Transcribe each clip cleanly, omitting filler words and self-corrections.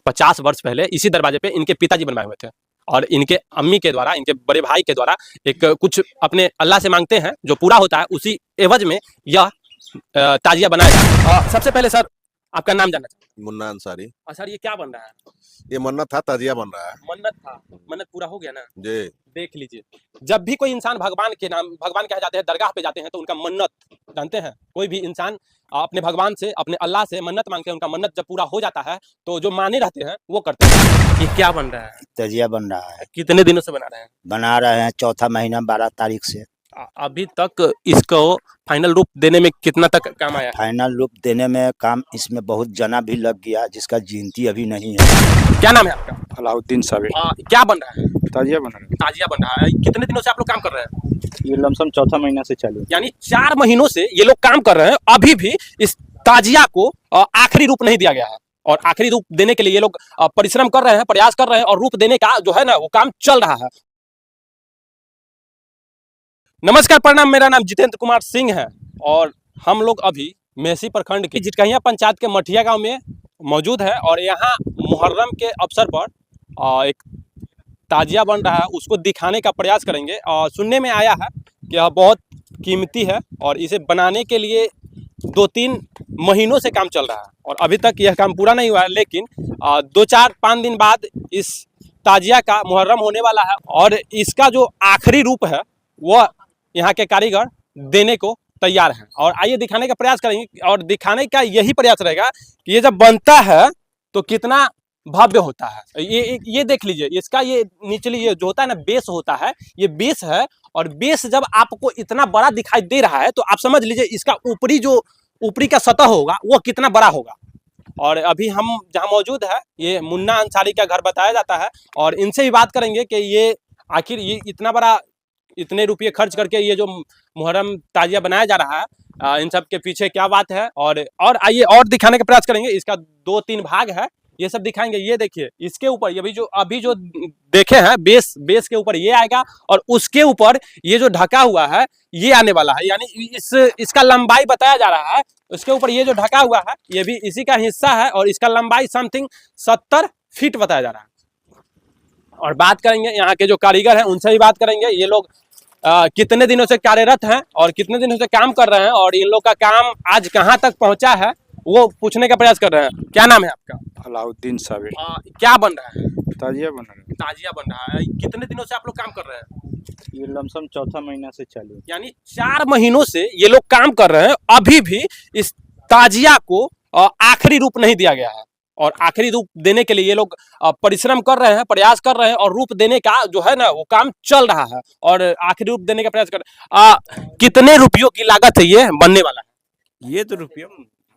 50 वर्ष पहले इसी दरवाजे पे इनके पिताजी बनवाए हुए थे और इनके अम्मी के द्वारा, इनके बड़े भाई के द्वारा एक कुछ अपने अल्लाह से मांगते हैं, जो पूरा होता है उसी एवज में यह ताजिया बनाया जाता है। सबसे पहले सर आपका नाम जानना चाहते हैं। मुन्ना अंसारी। सर ये क्या बन रहा है? ये मन्नत था, ताजिया बन रहा है। मन्नत था, मन्नत पूरा हो गया ना जी। देख लीजिए, जब भी कोई इंसान भगवान के नाम, भगवान कहे जाते हैं, दरगाह पे जाते हैं तो उनका मन्नत जानते हैं, कोई भी इंसान अपने भगवान से, अपने अल्लाह से मन्नत मांगते हैं, उनका मन्नत जब पूरा हो जाता है तो जो माने रहते हैं वो करते हैं। ये क्या बन रहा है? तजिया बन रहा है। कितने दिनों से बना रहे हैं? बना रहे हैं चौथा महीना 12 तारीख से। अभी तक इसको फाइनल रूप देने में कितना तक काम आया? फाइनल रूप देने में काम इसमें बहुत जना भी लग गया, जिसका गिनती अभी नहीं है। क्या नाम है आपका? अलाउद्दीन साबिर। क्या बन रहा है? ताजिया बन रहा है। ताजिया बन रहा है। कितने दिनों से आप लोग काम कर रहे हैं? ये लमसम चौथा महीना से चालू है। यानी 4 महीनों से ये लोग काम कर रहे हैं, अभी भी इस ताजिया को आखिरी रूप नहीं दिया गया है और आखिरी रूप देने के लिए ये लोग परिश्रम कर रहे हैं, प्रयास कर रहे हैं और रूप देने का जो है ना वो काम चल रहा है। नमस्कार, प्रणाम, मेरा नाम जितेंद्र कुमार सिंह है और हम लोग अभी मेहसी प्रखंड के जिटकहिया पंचायत के मठिया गांव में मौजूद है और यहाँ मुहर्रम के अवसर पर एक ताजिया बन रहा है, उसको दिखाने का प्रयास करेंगे। और सुनने में आया है कि यह बहुत कीमती है और इसे बनाने के लिए 2-3 महीनों से काम चल रहा है और अभी तक यह काम पूरा नहीं हुआ है, लेकिन 2-4-5 दिन बाद इस ताजिया का मुहर्रम होने वाला है और इसका जो आखिरी रूप है वह यहाँ के कारीगर देने को तैयार हैं। और आइए दिखाने का प्रयास करेंगे और दिखाने का यही प्रयास रहेगा कि ये जब बनता है तो कितना भव्य होता है। ये देख लीजिए, इसका ये निचली ये जो होता है ना बेस होता है, ये बेस है और बेस जब आपको इतना बड़ा दिखाई दे रहा है तो आप समझ लीजिए इसका ऊपरी का सतह होगा वो कितना बड़ा होगा। और अभी हम जहाँ मौजूद है ये मुन्ना अंसारी का घर बताया जाता है और इनसे भी बात करेंगे कि ये आखिर ये इतना बड़ा, इतने रुपये खर्च करके ये जो मुहर्रम ताजिया बनाया जा रहा है, इन सब के पीछे क्या बात है। और आइए और दिखाने का प्रयास करेंगे। इसका 2-3 भाग है, ये सब दिखाएंगे। ये देखिए, इसके ऊपर ये अभी जो देखे हैं बेस के ऊपर ये आएगा और उसके ऊपर ये जो ढका हुआ है ये आने वाला है, यानी इसका लंबाई बताया जा रहा है। उसके ऊपर ये जो ढका हुआ है ये भी इसी का हिस्सा है और इसका लंबाई समथिंग 70 फीट बताया जा रहा है। और बात करेंगे यहाँ के जो कारीगर हैं उनसे भी बात करेंगे, ये लोग कितने दिनों से कार्यरत हैं और कितने दिनों से काम कर रहे हैं और इन लोग का काम आज कहाँ तक पहुँचा है वो पूछने का प्रयास कर रहे हैं। क्या नाम है आपका? अलाउद्दीन साबिर। क्या बन रहा है? ताजिया बन रहा है। ताजिया बन रहा है। कितने दिनों से आप लोग काम कर रहे हैं? ये लमसम चौथा महीना से चालू है। यानी 4 महीनों से ये लोग काम कर रहे हैं, अभी भी इस ताजिया को आखिरी रूप नहीं दिया गया है और आखिरी रूप देने के लिए ये लोग परिश्रम कर रहे हैं, प्रयास कर रहे हैं और रूप देने का जो है ना वो काम चल रहा है और आखिरी रूप देने का प्रयास कर रहे हैं। कितने रुपयों की लागत है ये बनने वाला है? ये तो रुपया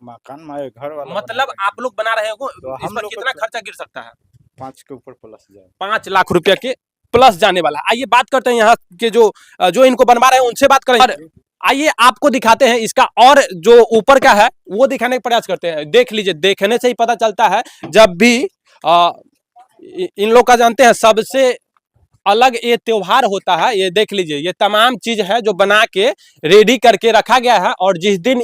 मकान मारे घर वाला मतलब आप लोग बना रहे हो तो इस पर कितना खर्चा गिर सकता है? 5 के ऊपर प्लस जाए। 5 लाख रुपया के प्लस जाने वाला। आइए बात करते हैं यहाँ के जो इनको बनवा रहे हैं उनसे बात करेंगे। आइए आपको दिखाते हैं इसका और जो ऊपर का है वो दिखाने का प्रयास करते हैं। देख लीजिए, देखने से ही पता चलता है। जब भी इन लोग का जानते हैं सबसे अलग ये त्योहार होता है, ये देख लीजिए, ये तमाम चीज है जो बना के रेडी करके रखा गया है और जिस दिन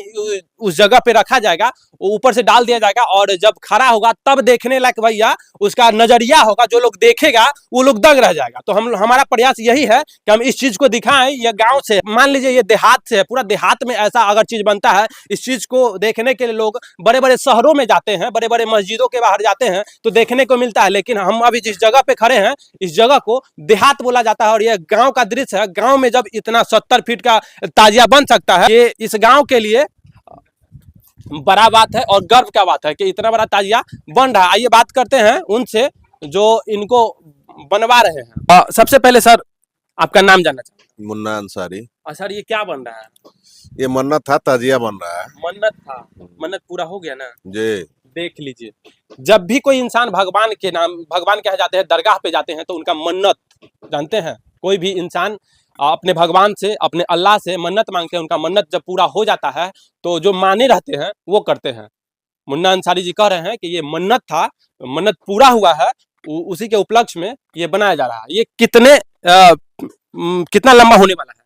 उस जगह पे रखा जाएगा वो ऊपर से डाल दिया जाएगा और जब खड़ा होगा तब देखने लायक भैया उसका नजरिया होगा, जो लोग देखेगा वो लोग दंग रह जाएगा। तो हमारा प्रयास यही है कि हम इस चीज को दिखाएं। ये गांव से, मान लीजिए ये देहात से है, पूरा देहात में ऐसा अगर चीज बनता है, इस चीज को देखने के लिए लोग बड़े बड़े शहरों में जाते हैं, बड़े बड़े मस्जिदों के बाहर जाते हैं तो देखने को मिलता है। लेकिन हम अभी जिस जगह पे खड़े हैं इस जगह को देहात बोला जाता है और ये गांव का दृश्य है। गांव में जब इतना 70 फीट का ताजिया बन सकता है, ये इस गांव के लिए बड़ा बात है और गर्व का बात है कि इतना बड़ा ताजिया बन रहा है। आइए बात करते हैं उनसे जो इनको बनवा रहे हैं। सबसे पहले सर आपका नाम जानना चाहते हैं। मुन्ना अंसारी। सर ये क्या बन रहा है? ये मन्नत था, ताजिया बन रहा है। मन्नत था, मन्नत पूरा हो गया ना जी। देख लीजिए, जब भी कोई इंसान भगवान के नाम, भगवान कहे जाते हैं, दरगाह पे जाते हैं तो उनका मन्नत जानते हैं, कोई भी इंसान अपने भगवान से, अपने अल्लाह से मन्नत मांगते हैं, उनका मन्नत जब पूरा हो जाता है तो जो माने रहते हैं वो करते हैं। मुन्ना अंसारी जी कह रहे हैं कि ये मन्नत था, मन्नत पूरा हुआ है, उसी के उपलक्ष्य में ये बनाया जा रहा है। ये कितना लंबा होने वाला है?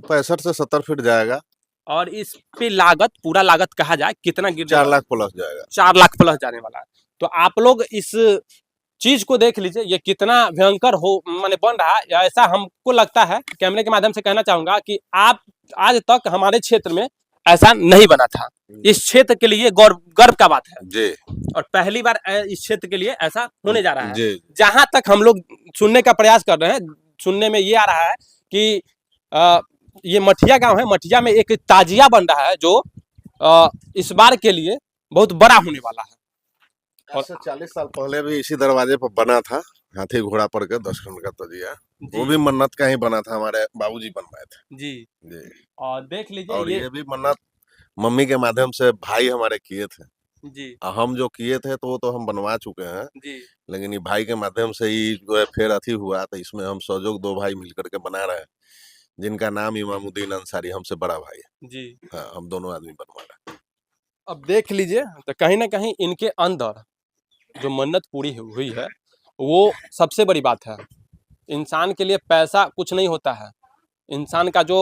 65 से 70 फीट जाएगा। और इस पे लागत, पूरा लागत कहा जाए कितना गिर 4 लाख प्लस जाएगा। 4 लाख प्लस जाने वाला है। तो आप लोग इस चीज को देख लीजिए, ये कितना भयंकर हो माने बन रहा है। ऐसा हमको लगता है, कैमरे के माध्यम से कहना चाहूंगा कि आप आज तक हमारे क्षेत्र में ऐसा नहीं बना था। इस क्षेत्र के लिए गर्व का बात है जी और पहली बार इस क्षेत्र के लिए ऐसा होने जा रहा है। जी जहां तक हम लोग सुनने का प्रयास कर रहे हैं, सुनने में ये आ रहा है कि ये मठिया गांव है, मठिया में एक ताजिया बन रहा है जो इस बार के लिए बहुत बड़ा होने वाला है। और 40 साल पहले भी इसी दरवाजे पर बना था, हाथी घोड़ा पर के 10 खंड का तजिया। वो भी मन्नत का ही बना था, हमारे बाबूजी बनवाए थे जी। जी। और देख लीजिए और ये भी मन्नत मम्मी के माध्यम से भाई हमारे किए थे जी हम जो किए थे तो वो तो हम बनवा चुके हैं, जी लेकिन ये भाई के माध्यम से ही जो है फिर अथी हुआ, तो इसमें हम सहयोग 2 भाई मिलकर के बना रहे हैं, जिनका नाम इमामुद्दीन अंसारी, हमसे बड़ा भाई है। जी। हाँ, हम दोनों आदमी बनवा रहे हैं। अब देख लीजिए तो कहीं ना कहीं इनके अंदर जो मन्नत पूरी हुई है वो सबसे बड़ी बात है। इंसान के लिए पैसा कुछ नहीं होता है, इंसान का जो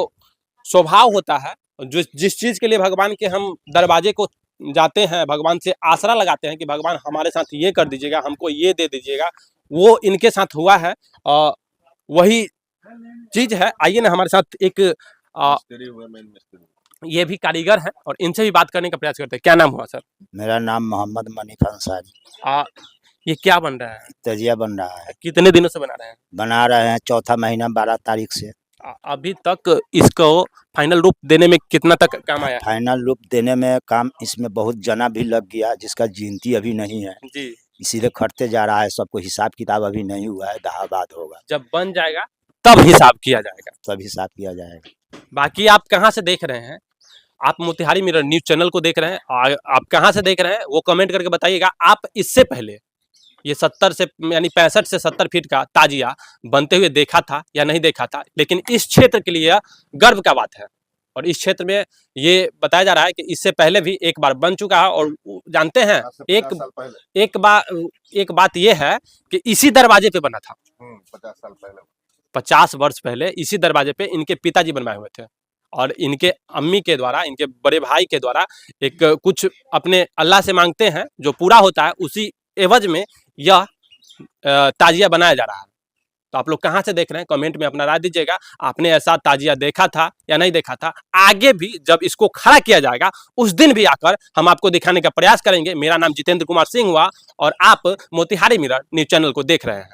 स्वभाव होता है, जो जिस चीज़ के लिए भगवान के हम दरवाजे को जाते हैं, भगवान से आसरा लगाते हैं कि भगवान हमारे साथ ये कर दीजिएगा, हमको ये दे दीजिएगा, वो इनके साथ हुआ है। वही चीज़ है। आइए ना हमारे साथ एक ये भी कारीगर है और इनसे भी बात करने का प्रयास करते हैं। क्या नाम हुआ सर? मेरा नाम मोहम्मद मनीफ अंसारी। ये क्या बन रहा है? तजिया बन रहा है। कितने दिनों से बना रहे हैं? बना रहे हैं चौथा महीना 12 तारीख से। अभी तक इसको फाइनल रूप देने में कितना तक काम आया? फाइनल रूप देने में काम इसमें बहुत जना भी लग गया, जिसका गिनती अभी नहीं है जी। इसीलिए खटते जा रहा है, सबको हिसाब किताब अभी नहीं हुआ है, दहाबाद होगा। जब बन जाएगा तब हिसाब किया जाएगा, तब हिसाब किया जाएगा। बाकी आप कहाँ से देख रहे हैं? आप मोतिहारी मिरर न्यूज चैनल को देख रहे हैं, आप कहाँ से देख रहे हैं वो कमेंट करके बताइएगा। आप इससे पहले ये 70 से यानी 65 से 70 फीट का ताजिया बनते हुए देखा था या नहीं देखा था? लेकिन इस क्षेत्र के लिए गर्व का बात है और इस क्षेत्र में ये बताया जा रहा है कि इससे पहले भी एक बार बन चुका है। और जानते हैं एक बात ये है कि इसी दरवाजे पे बना था 50 साल पहले, 50 वर्ष पहले इसी दरवाजे पे इनके पिताजी बनवाए हुए थे और इनके अम्मी के द्वारा, इनके बड़े भाई के द्वारा एक कुछ अपने अल्लाह से मांगते हैं, जो पूरा होता है उसी एवज में यह ताजिया बनाया जा रहा है। तो आप लोग कहाँ से देख रहे हैं कमेंट में अपना राय दीजिएगा। आपने ऐसा ताजिया देखा था या नहीं देखा था? आगे भी जब इसको खड़ा किया जाएगा उस दिन भी आकर हम आपको दिखाने का प्रयास करेंगे। मेरा नाम जितेंद्र कुमार सिंह हुआ और आप मोतिहारी मिरर न्यूज चैनल को देख रहे हैं।